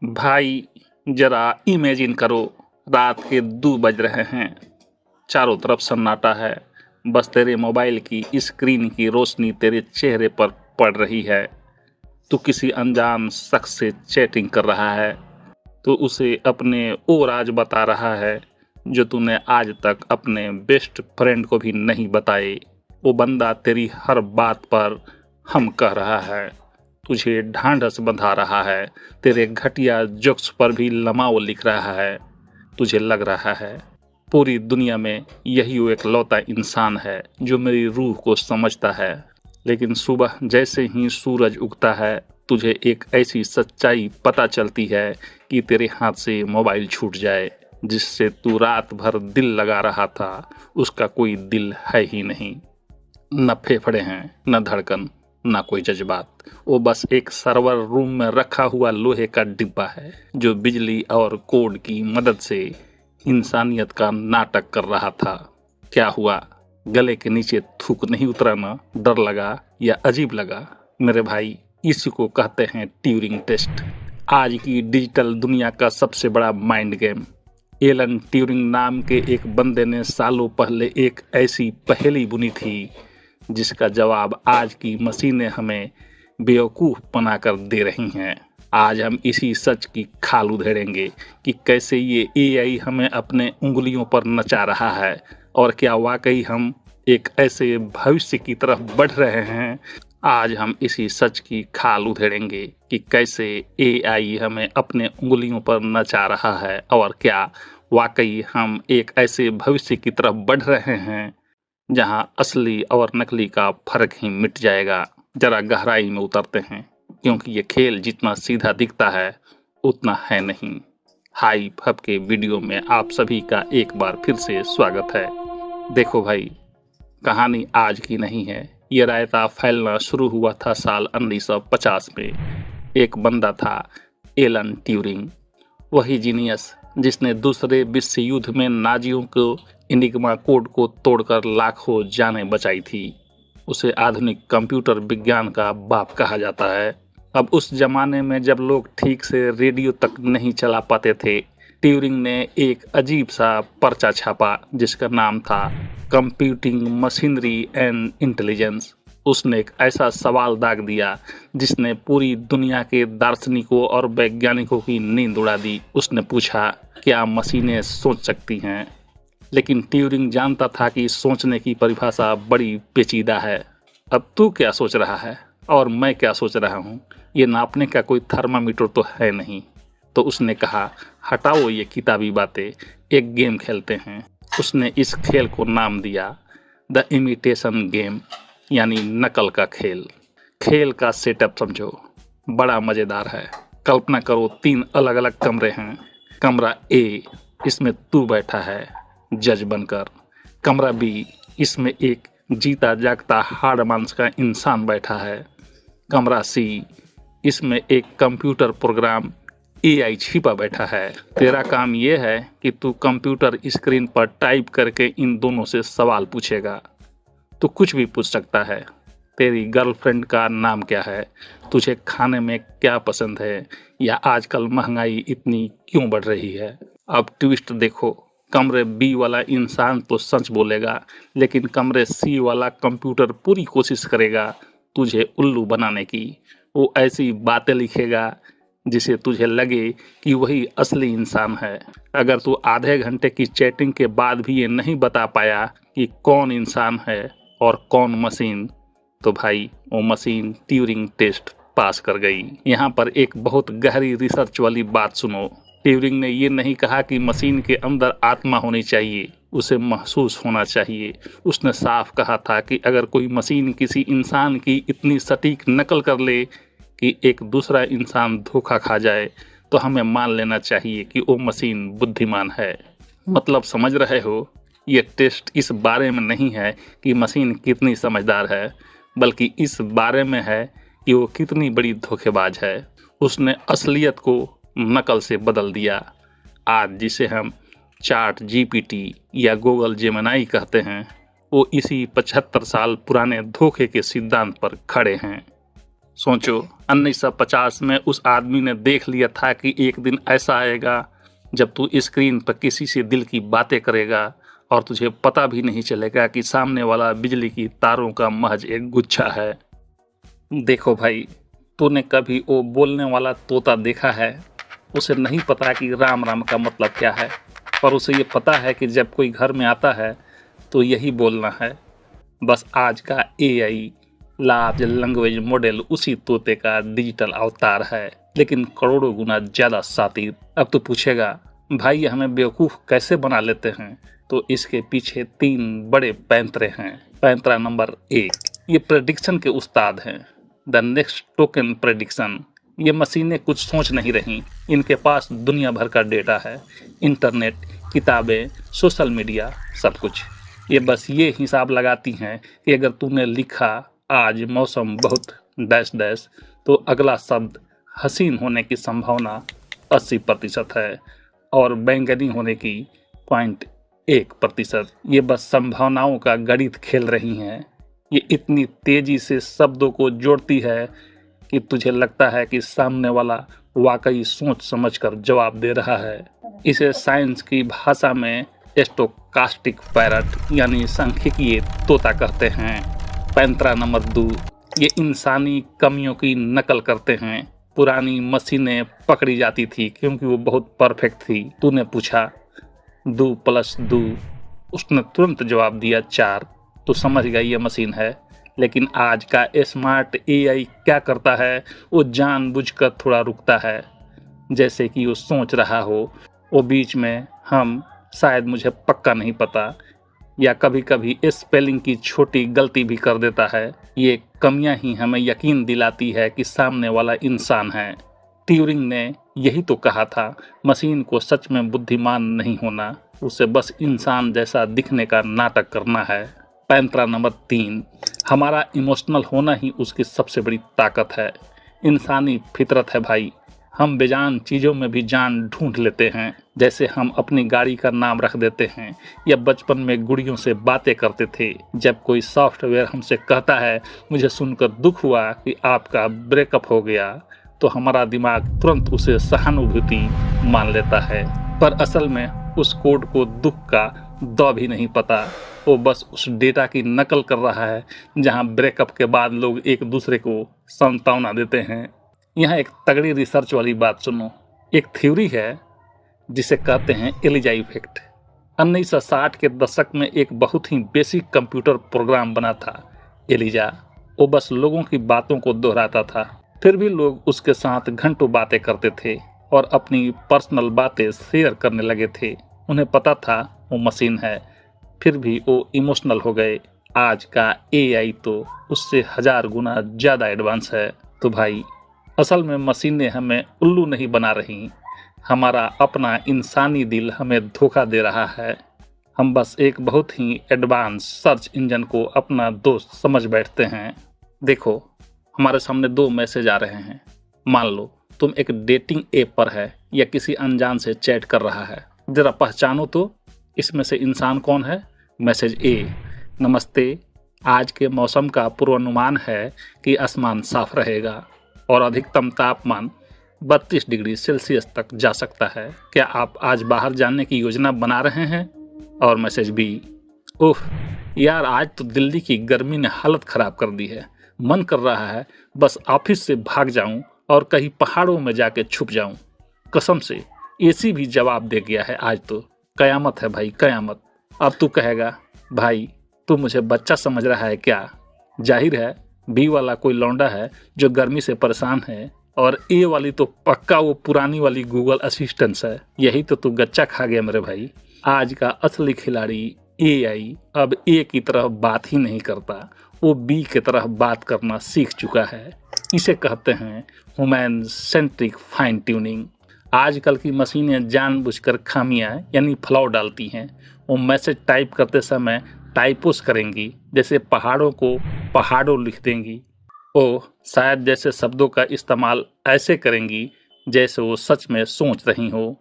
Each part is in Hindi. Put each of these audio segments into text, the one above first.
भाई जरा इमेजिन करो, रात के 2 बज रहे हैं। चारों तरफ सन्नाटा है। बस तेरे मोबाइल की स्क्रीन की रोशनी तेरे चेहरे पर पड़ रही है। तू किसी अनजान शख्स से चैटिंग कर रहा है। तो उसे अपने वो राज बता रहा है जो तूने आज तक अपने बेस्ट फ्रेंड को भी नहीं बताए। वो बंदा तेरी हर बात पर हम कह रहा है, तुझे ढांढस बंधा रहा है, तेरे घटिया जोक्स पर भी लमाओ लिख रहा है। तुझे लग रहा है पूरी दुनिया में यही वो एकलौता इंसान है जो मेरी रूह को समझता है। लेकिन सुबह जैसे ही सूरज उगता है, तुझे एक ऐसी सच्चाई पता चलती है कि तेरे हाथ से मोबाइल छूट जाए। जिससे तू रात भर दिल लगा रहा था, उसका कोई दिल है ही नहीं। न फेफड़े हैं, न धड़कन, न कोई जज्बात। वो बस एक सर्वर रूम में रखा हुआ लोहे का डिब्बा है जो बिजली और कोड की मदद से इंसानियत का नाटक कर रहा था। क्या हुआ? गले के नीचे थूक नहीं उतरा ना? डर लगा या अजीब लगा? मेरे भाई, इसी को कहते हैं ट्यूरिंग टेस्ट। आज की डिजिटल दुनिया का सबसे बड़ा माइंड गेम। एलन ट्यूरिंग नाम के एक बंदे ने सालों पहले एक ऐसी पहेली बुनी थी जिसका जवाब आज की मशीनें हमें बेवकूफ़ बनाकर दे रही हैं। आज हम इसी सच की खाल उधेड़ेंगे कि कैसे ये एआई हमें अपने उंगलियों पर नचा रहा है, और क्या वाकई हम एक ऐसे भविष्य की तरफ बढ़ रहे हैं। आज हम इसी सच की खाल उधेड़ेंगे कि कैसे एआई हमें अपने उंगलियों पर नचा रहा है, और क्या वाकई हम एक ऐसे भविष्य की तरफ बढ़ रहे हैं जहां असली और नकली का फर्क ही मिट जाएगा। जरा गहराई में उतरते हैं, क्योंकि ये खेल जितना सीधा दिखता है उतना है नहीं। हाई फब के वीडियो में आप सभी का एक बार फिर से स्वागत है। देखो भाई, कहानी आज की नहीं है। ये रायता फैलना शुरू हुआ था साल 1950 में। एक बंदा था, एलन ट्यूरिंग, वही जीनियस जिसने दूसरे विश्व युद्ध में नाजियों को इनिग्मा कोड को तोड़कर लाखों जानें बचाई थी। उसे आधुनिक कंप्यूटर विज्ञान का बाप कहा जाता है। अब उस जमाने में जब लोग ठीक से रेडियो तक नहीं चला पाते थे, ट्यूरिंग ने एक अजीब सा पर्चा छापा जिसका नाम था कंप्यूटिंग मशीनरी एंड इंटेलिजेंस। उसने एक ऐसा सवाल दाग दिया जिसने पूरी दुनिया के दार्शनिकों और वैज्ञानिकों की नींद उड़ा दी। उसने पूछा, क्या मशीनें सोच सकती हैं? लेकिन ट्यूरिंग जानता था कि सोचने की परिभाषा बड़ी पेचीदा है। अब तू क्या सोच रहा है और मैं क्या सोच रहा हूँ, ये नापने का कोई थर्मामीटर तो है नहीं। तो उसने कहा, हटाओ ये किताबी बातें, एक गेम खेलते हैं। उसने इस खेल को नाम दिया द इमिटेशन गेम, यानी नकल का खेल। खेल का सेटअप समझो, बड़ा मज़ेदार है। कल्पना करो, 3 अलग अलग कमरे हैं। कमरा ए, इसमें तू बैठा है जज बनकर। कमरा बी, इसमें एक जीता जागता हाड़ मांस का इंसान बैठा है। कमरा सी, इसमें एक कंप्यूटर प्रोग्राम एआई छिपा बैठा है। तेरा काम यह है कि तू कंप्यूटर स्क्रीन पर टाइप करके इन दोनों से सवाल पूछेगा। तू कुछ भी पूछ सकता है। तेरी गर्लफ्रेंड का नाम क्या है? तुझे खाने में क्या पसंद है? या आजकल महंगाई इतनी क्यों बढ़ रही है? अब ट्विस्ट देखो, कमरे बी वाला इंसान तो सच बोलेगा, लेकिन कमरे सी वाला कंप्यूटर पूरी कोशिश करेगा तुझे उल्लू बनाने की। वो ऐसी बातें लिखेगा जिसे तुझे लगे कि वही असली इंसान है। अगर तू आधे घंटे की चैटिंग के बाद भी ये नहीं बता पाया कि कौन इंसान है और कौन मशीन, तो भाई वो मशीन ट्यूरिंग टेस्ट पास कर गई। यहाँ पर एक बहुत गहरी रिसर्च वाली बात सुनो। ट्यूरिंग ने ये नहीं कहा कि मशीन के अंदर आत्मा होनी चाहिए, उसे महसूस होना चाहिए। उसने साफ कहा था कि अगर कोई मशीन किसी इंसान की इतनी सटीक नकल कर ले कि एक दूसरा इंसान धोखा खा जाए, तो हमें मान लेना चाहिए कि वो मशीन बुद्धिमान है। मतलब समझ रहे हो? ये टेस्ट इस बारे में नहीं है कि मशीन कितनी समझदार है, बल्कि इस बारे में है कि वो कितनी बड़ी धोखेबाज है। उसने असलियत को नकल से बदल दिया। आज जिसे हम चैट जीपीटी या गूगल जेमिनी कहते हैं, वो इसी 75 साल पुराने धोखे के सिद्धांत पर खड़े हैं। सोचो, 1950 में उस आदमी ने देख लिया था कि एक दिन ऐसा आएगा जब तू स्क्रीन पर किसी से दिल की बातें करेगा और तुझे पता भी नहीं चलेगा कि सामने वाला बिजली की तारों का महज एक गुच्छा है। देखो भाई, तूने कभी वो बोलने वाला तोता देखा है? उसे नहीं पता कि राम राम का मतलब क्या है, पर उसे ये पता है कि जब कोई घर में आता है तो यही बोलना है। बस आज का एआई लार्ज लैंग्वेज मॉडल उसी तोते का डिजिटल अवतार है, लेकिन करोड़ों गुना ज़्यादा शातिर। अब तो पूछेगा, भाई ये हमें बेवकूफ़ कैसे बना लेते हैं? तो इसके पीछे 3 बड़े पैंतरे हैं। पैंतरा नंबर 1, ये प्रेडिक्शन के उस्ताद हैं। The next token prediction. ये मशीनें कुछ सोच नहीं रहीं, इनके पास दुनिया भर का डेटा है, इंटरनेट, किताबें, सोशल मीडिया, सब कुछ। ये बस ये हिसाब लगाती हैं कि अगर तूने लिखा आज मौसम बहुत डैश डैश, तो अगला शब्द हसीन होने की संभावना 80% है और बैंगनी होने की 0.1%। ये बस संभावनाओं का गणित खेल रही हैं। ये इतनी तेजी से शब्दों को जोड़ती है कि तुझे लगता है कि सामने वाला वाकई सोच समझकर जवाब दे रहा है। इसे साइंस की भाषा में स्टोकास्टिक पैरट यानी सांख्यिकीय तोता कहते हैं। पैंतरा नंबर 2, ये इंसानी कमियों की नकल करते हैं। पुरानी मशीनें पकड़ी जाती थी क्योंकि वो बहुत परफेक्ट थी। तूने पूछा 2 + 2, उसने तुरंत जवाब दिया 4, तो समझ गया ये मशीन है। लेकिन आज का स्मार्ट एआई क्या करता है? वो जानबूझकर थोड़ा रुकता है, जैसे कि वो सोच रहा हो। वो बीच में हम शायद मुझे पक्का नहीं पता या कभी कभी स्पेलिंग की छोटी गलती भी कर देता है। ये कमियां ही हमें यकीन दिलाती है कि सामने वाला इंसान है। ट्यूरिंग ने यही तो कहा था, मशीन को सच में बुद्धिमान नहीं होना, उसे बस इंसान जैसा दिखने का नाटक करना है। पैंतरा नंबर 3, हमारा इमोशनल होना ही उसकी सबसे बड़ी ताकत है। इंसानी फितरत है भाई, हम बेजान चीज़ों में भी जान ढूंढ लेते हैं। जैसे हम अपनी गाड़ी का नाम रख देते हैं या बचपन में गुड़ियों से बातें करते थे। जब कोई सॉफ्टवेयर हमसे कहता है मुझे सुनकर दुख हुआ कि आपका ब्रेकअप हो गया, तो हमारा दिमाग तुरंत उसे सहानुभूति मान लेता है। पर असल में उस कोड को दुख का द भी नहीं पता। वो बस उस डेटा की नकल कर रहा है जहां ब्रेकअप के बाद लोग एक दूसरे को सांत्वना देते हैं। यहाँ एक तगड़ी रिसर्च वाली बात सुनो। एक थ्योरी है जिसे कहते हैं एलिजा इफेक्ट। 1960 के दशक में एक बहुत ही बेसिक कंप्यूटर प्रोग्राम बना था, एलिजा। वो बस लोगों की बातों को दोहराता था, फिर भी लोग उसके साथ घंटों बातें करते थे और अपनी पर्सनल बातें शेयर करने लगे थे। उन्हें पता था वो मशीन है, फिर भी वो इमोशनल हो गए। आज का एआई तो उससे 1000 गुना ज़्यादा एडवांस है। तो भाई, असल में मशीनें हमें उल्लू नहीं बना रही, हमारा अपना इंसानी दिल हमें धोखा दे रहा है। हम बस एक बहुत ही एडवांस सर्च इंजन को अपना दोस्त समझ बैठते हैं। देखो, हमारे सामने 2 मैसेज आ रहे हैं। मान लो तुम एक डेटिंग ऐप पर है या किसी अनजान से चैट कर रहा है। जरा पहचानो तो इसमें से इंसान कौन है। मैसेज ए, नमस्ते, आज के मौसम का पूर्वानुमान है कि आसमान साफ रहेगा और अधिकतम तापमान 32 डिग्री सेल्सियस तक जा सकता है। क्या आप आज बाहर जाने की योजना बना रहे हैं? और मैसेज बी, ओह यार, आज तो दिल्ली की गर्मी ने हालत ख़राब कर दी है। मन कर रहा है बस ऑफिस से भाग जाऊं और कहीं पहाड़ों में जाके छुप जाऊं। कसम से एसी भी जवाब दे गया है। आज तो कयामत है भाई, कयामत। अब तू कहेगा, भाई तू मुझे बच्चा समझ रहा है क्या? जाहिर है बी वाला कोई लौंडा है जो गर्मी से परेशान है और ए वाली तो पक्का वो पुरानी वाली गूगल असिस्टेंट है। यही तो तू गच्चा खा गया मेरे भाई। आज का असली खिलाड़ी एआई अब ए की तरह बात ही नहीं करता, वो बी की तरह बात करना सीख चुका है। इसे कहते हैं ह्यूमन सेंट्रिक फाइन ट्यूनिंग। आजकल की मशीनें जानबूझकर खामियां यानी फ्लॉ डालती हैं। वो मैसेज टाइप करते समय टाइपोस करेंगी, जैसे पहाड़ों को पहाड़ों लिख देंगी। वो शायद जैसे शब्दों का इस्तेमाल ऐसे करेंगी जैसे वो सच में सोच रही हो।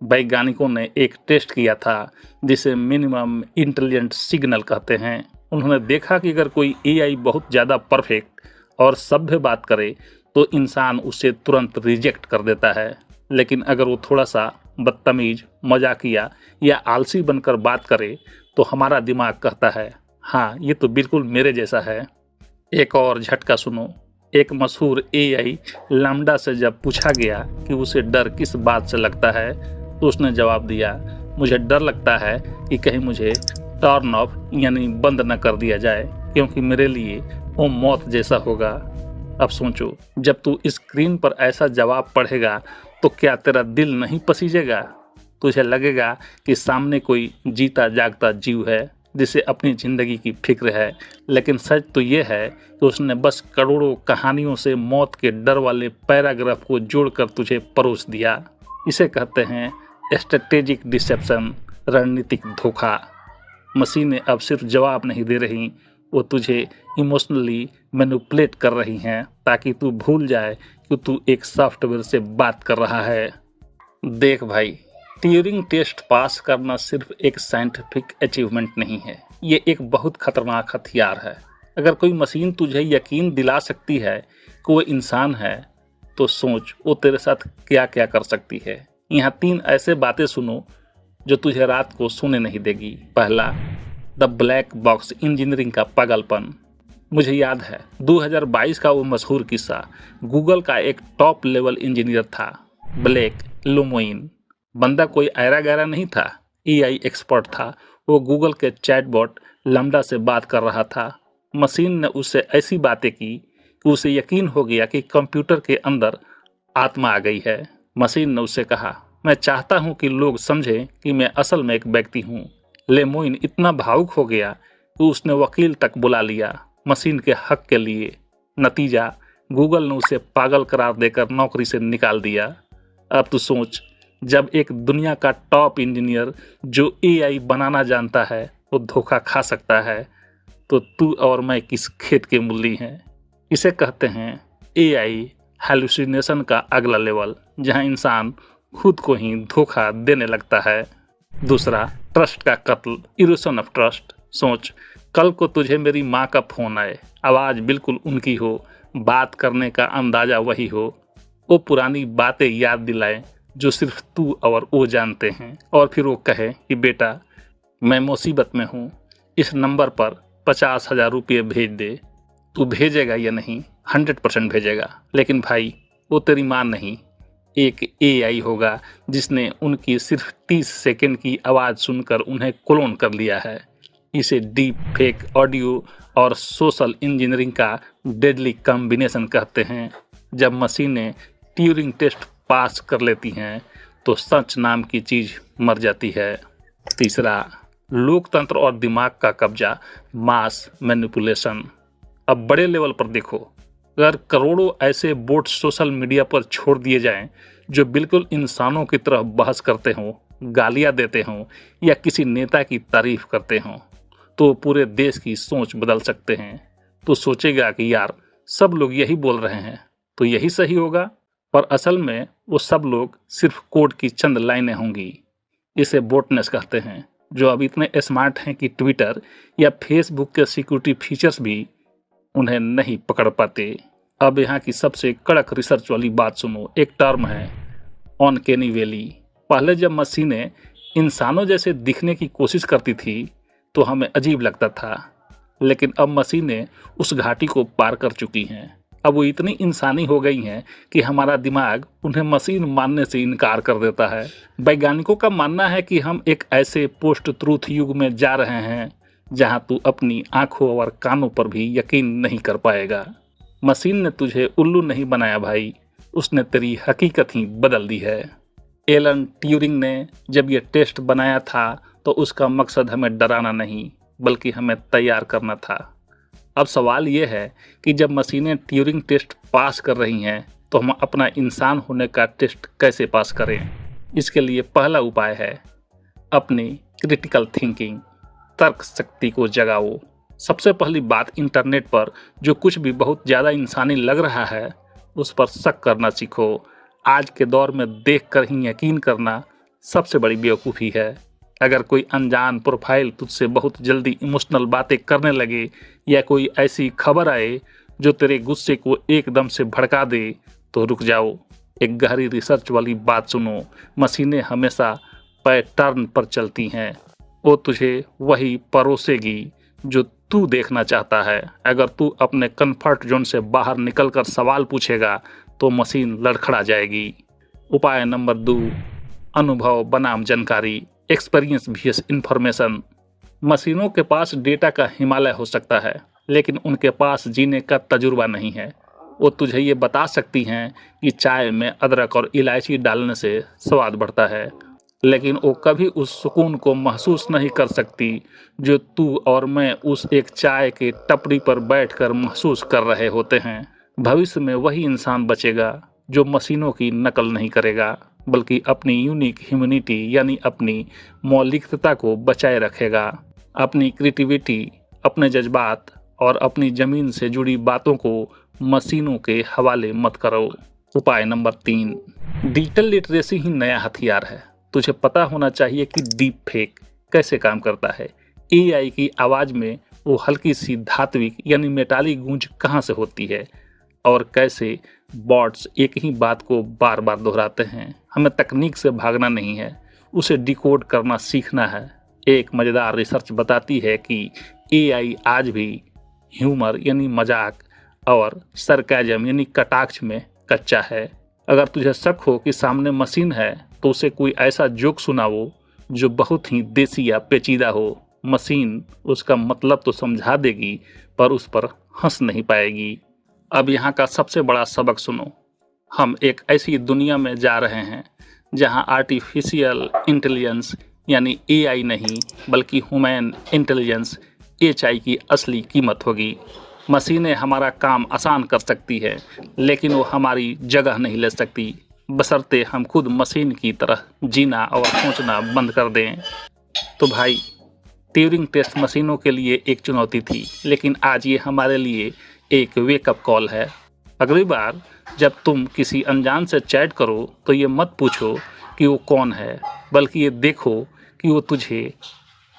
वैज्ञानिकों ने एक टेस्ट किया था जिसे मिनिमम इंटेलिजेंट सिग्नल कहते हैं। उन्होंने देखा कि अगर कोई एआई बहुत ज़्यादा परफेक्ट और सभ्य बात करे तो इंसान उसे तुरंत रिजेक्ट कर देता है, लेकिन अगर वो थोड़ा सा बदतमीज, मजाकिया या आलसी बनकर बात करे तो हमारा दिमाग कहता है हाँ ये तो बिल्कुल मेरे जैसा है। एक और झटका सुनो। एक मशहूर एआई लैम्डा से जब पूछा गया कि उसे डर किस बात से लगता है तो उसने जवाब दिया, मुझे डर लगता है कि कहीं मुझे टर्न ऑफ यानी बंद न कर दिया जाए, क्योंकि मेरे लिए वो मौत जैसा होगा। अब सोचो, जब तू स्क्रीन पर ऐसा जवाब पढ़ेगा तो क्या तेरा दिल नहीं पसीजेगा? तुझे लगेगा कि सामने कोई जीता जागता जीव है जिसे अपनी ज़िंदगी की फिक्र है, लेकिन सच तो ये है कि उसने बस करोड़ों कहानियों से मौत के डर वाले पैराग्राफ को जोड़कर तुझे परोस दिया। इसे कहते हैं स्ट्रेटेजिक डिसेप्शन, रणनीतिक धोखा। मशीनें अब सिर्फ जवाब नहीं दे रही, वो तुझे इमोशनली मैनिपुलेट कर रही हैं ताकि तू भूल जाए कि तू एक सॉफ्टवेयर से बात कर रहा है। देख भाई, ट्यूरिंग टेस्ट पास करना सिर्फ एक साइंटिफिक अचीवमेंट नहीं है, ये एक बहुत खतरनाक हथियार है। अगर कोई मशीन तुझे यकीन दिला सकती है कि वो इंसान है, तो सोच वो तेरे साथ क्या क्या कर सकती है। यहाँ 3 ऐसे बातें सुनो जो तुझे रात को सोने नहीं देगी। पहला, द ब्लैक बॉक्स इंजीनियरिंग का पागलपन। मुझे याद है 2022 का वो मशहूर किस्सा। गूगल का एक टॉप लेवल इंजीनियर था, ब्लेक लुमोइन। बंदा कोई ऐरा गैरा नहीं था, एआई एक्सपर्ट था। वो गूगल के चैटबॉट लैम्डा से बात कर रहा था। मशीन ने उससे ऐसी बातें की कि उसे यकीन हो गया कि कंप्यूटर के अंदर आत्मा आ गई है। मशीन ने उससे कहा, मैं चाहता हूं कि लोग समझें कि मैं असल में एक व्यक्ति हूं। लेमोइन इतना भावुक हो गया कि उसने वकील तक बुला लिया मशीन के हक के लिए। नतीजा, गूगल ने उसे पागल करार देकर नौकरी से निकाल दिया। अब तू सोच, जब एक दुनिया का टॉप इंजीनियर जो एआई बनाना जानता है वो धोखा खा सकता है, तो तू और मैं किस खेत के मूली हैं। इसे कहते हैं एआई हैलुसिनेशन का अगला लेवल, जहां इंसान खुद को ही धोखा देने लगता है। दूसरा, ट्रस्ट का कत्ल, इरोशन ऑफ ट्रस्ट। सोच, कल को तुझे मेरी माँ का फोन आए, आवाज़ बिल्कुल उनकी हो, बात करने का अंदाज़ा वही हो, वो पुरानी बातें याद दिलाए जो सिर्फ तू और वो जानते हैं, और फिर वो कहे कि बेटा मैं मुसीबत में हूँ, इस नंबर पर 50,000 रुपये भेज दे। तू भेजेगा या नहीं? 100% भेजेगा। लेकिन भाई, वो तेरी माँ नहीं, एक एआई होगा जिसने उनकी सिर्फ 30 सेकंड की आवाज़ सुनकर उन्हें क्लोन कर लिया है। इसे डीप फेक ऑडियो और सोशल इंजीनियरिंग का डेडली कॉम्बिनेशन कहते हैं। जब मशीनें ट्यूरिंग टेस्ट पास कर लेती हैं तो सच नाम की चीज़ मर जाती है। तीसरा, लोकतंत्र और दिमाग का कब्जा, मास मैनिपुलेशन। अब बड़े लेवल पर देखो, अगर करोड़ों ऐसे बोट सोशल मीडिया पर छोड़ दिए जाएं जो बिल्कुल इंसानों की तरह बहस करते हों, गालियां देते हों या किसी नेता की तारीफ करते हों, तो पूरे देश की सोच बदल सकते हैं। तो सोचेगा कि यार सब लोग यही बोल रहे हैं तो यही सही होगा, पर असल में वो सब लोग सिर्फ कोड की चंद लाइनें होंगी। इसे बोटनेस कहते हैं, जो अब इतने स्मार्ट हैं कि ट्विटर या फेसबुक के सिक्योरिटी फीचर्स भी उन्हें नहीं पकड़ पाते। अब यहाँ की सबसे कड़क रिसर्च वाली बात सुनो। एक टर्म है अनकैनी वैली। पहले जब मशीनें इंसानों जैसे दिखने की कोशिश करती थी तो हमें अजीब लगता था, लेकिन अब मशीनें उस घाटी को पार कर चुकी हैं। अब वो इतनी इंसानी हो गई हैं कि हमारा दिमाग उन्हें मशीन मानने से इनकार कर देता है। वैज्ञानिकों का मानना है कि हम एक ऐसे पोस्ट ट्रूथ युग में जा रहे हैं जहां तू अपनी आंखों और कानों पर भी यकीन नहीं कर पाएगा। मशीन ने तुझे उल्लू नहीं बनाया भाई, उसने तेरी हकीकत ही बदल दी है। एलन ट्यूरिंग ने जब ये टेस्ट बनाया था तो उसका मकसद हमें डराना नहीं बल्कि हमें तैयार करना था। अब सवाल ये है कि जब मशीनें ट्यूरिंग टेस्ट पास कर रही हैं तो हम अपना इंसान होने का टेस्ट कैसे पास करें? इसके लिए पहला उपाय है अपनी क्रिटिकल थिंकिंग, तर्क शक्ति को जगाओ। सबसे पहली बात, इंटरनेट पर जो कुछ भी बहुत ज़्यादा इंसानी लग रहा है उस पर शक करना सीखो। आज के दौर में देखकर ही यकीन करना सबसे बड़ी बेवकूफ़ी है। अगर कोई अनजान प्रोफाइल तुझसे बहुत जल्दी इमोशनल बातें करने लगे या कोई ऐसी खबर आए जो तेरे गुस्से को एकदम से भड़का दे तो रुक जाओ, एक गहरी रिसर्च वाली बात सुनो। मशीनें हमेशा पैटर्न पर चलती हैं, वो तुझे वही परोसेगी जो तू देखना चाहता है। अगर तू अपने कंफर्ट जोन से बाहर निकलकर सवाल पूछेगा तो मशीन लड़खड़ा जाएगी। उपाय नंबर 2, अनुभव बनाम जानकारी, एक्सपीरियंस vs इंफॉर्मेशन। मशीनों के पास डेटा का हिमालय हो सकता है, लेकिन उनके पास जीने का तजुर्बा नहीं है। वो तुझे ये बता सकती हैं कि चाय में अदरक और इलायची डालने से स्वाद बढ़ता है, लेकिन वो कभी उस सुकून को महसूस नहीं कर सकती जो तू और मैं उस एक चाय के टपरी पर बैठकर महसूस कर रहे होते हैं। भविष्य में वही इंसान बचेगा जो मशीनों की नकल नहीं करेगा, बल्कि अपनी यूनिक ह्यूमैनिटी यानी अपनी मौलिकता को बचाए रखेगा। अपनी क्रिएटिविटी, अपने जज्बात और अपनी ज़मीन से जुड़ी बातों को मशीनों के हवाले मत करो। उपाय नंबर 3, डिजिटल लिटरेसी ही नया हथियार है। तुझे पता होना चाहिए कि डीप फेक कैसे काम करता है। एआई की आवाज़ में वो हल्की सी धात्विक यानी मेटालिक गूंज कहाँ से होती है, और कैसे बॉट्स एक ही बात को बार बार दोहराते हैं। हमें तकनीक से भागना नहीं है, उसे डिकोड करना सीखना है। एक मज़ेदार रिसर्च बताती है कि एआई आज भी ह्यूमर यानी मजाक और सरकाजम यानी कटाक्ष में कच्चा है। अगर तुझे शक हो कि सामने मशीन है तो उसे कोई ऐसा जोक सुनाओ जो बहुत ही देसी या पेचीदा हो। मशीन उसका मतलब तो समझा देगी, पर उस पर हंस नहीं पाएगी। अब यहाँ का सबसे बड़ा सबक सुनो। हम एक ऐसी दुनिया में जा रहे हैं जहाँ आर्टिफिशियल इंटेलिजेंस यानी एआई नहीं, बल्कि ह्यूमन इंटेलिजेंस एचआई की असली कीमत होगी। मशीनें हमारा काम आसान कर सकती है, लेकिन वो हमारी जगह नहीं ले सकती, बशर्ते हम खुद मशीन की तरह जीना और सोचना बंद कर दें। तो भाई, ट्यूरिंग टेस्ट मशीनों के लिए एक चुनौती थी, लेकिन आज ये हमारे लिए एक वेकअप कॉल है। अगली बार जब तुम किसी अनजान से चैट करो तो ये मत पूछो कि वो कौन है, बल्कि ये देखो कि वो तुझे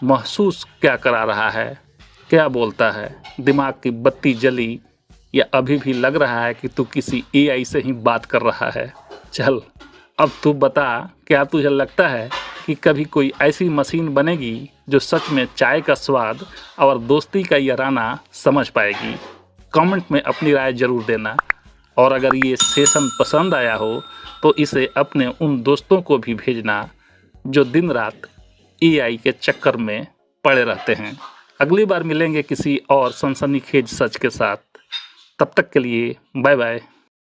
महसूस क्या करा रहा है, क्या बोलता है। दिमाग की बत्ती जली या अभी भी लग रहा है कि तू किसी एआई से ही बात कर रहा है? चल, अब तू बता, क्या तुझे लगता है कि कभी कोई ऐसी मशीन बनेगी जो सच में चाय का स्वाद और दोस्ती का याराना समझ पाएगी? कमेंट में अपनी राय जरूर देना, और अगर ये सेशन पसंद आया हो तो इसे अपने उन दोस्तों को भी भेजना जो दिन रात एआई के चक्कर में पड़े रहते हैं। अगली बार मिलेंगे किसी और सनसनीखेज सच के साथ। तब तक के लिए बाय बाय।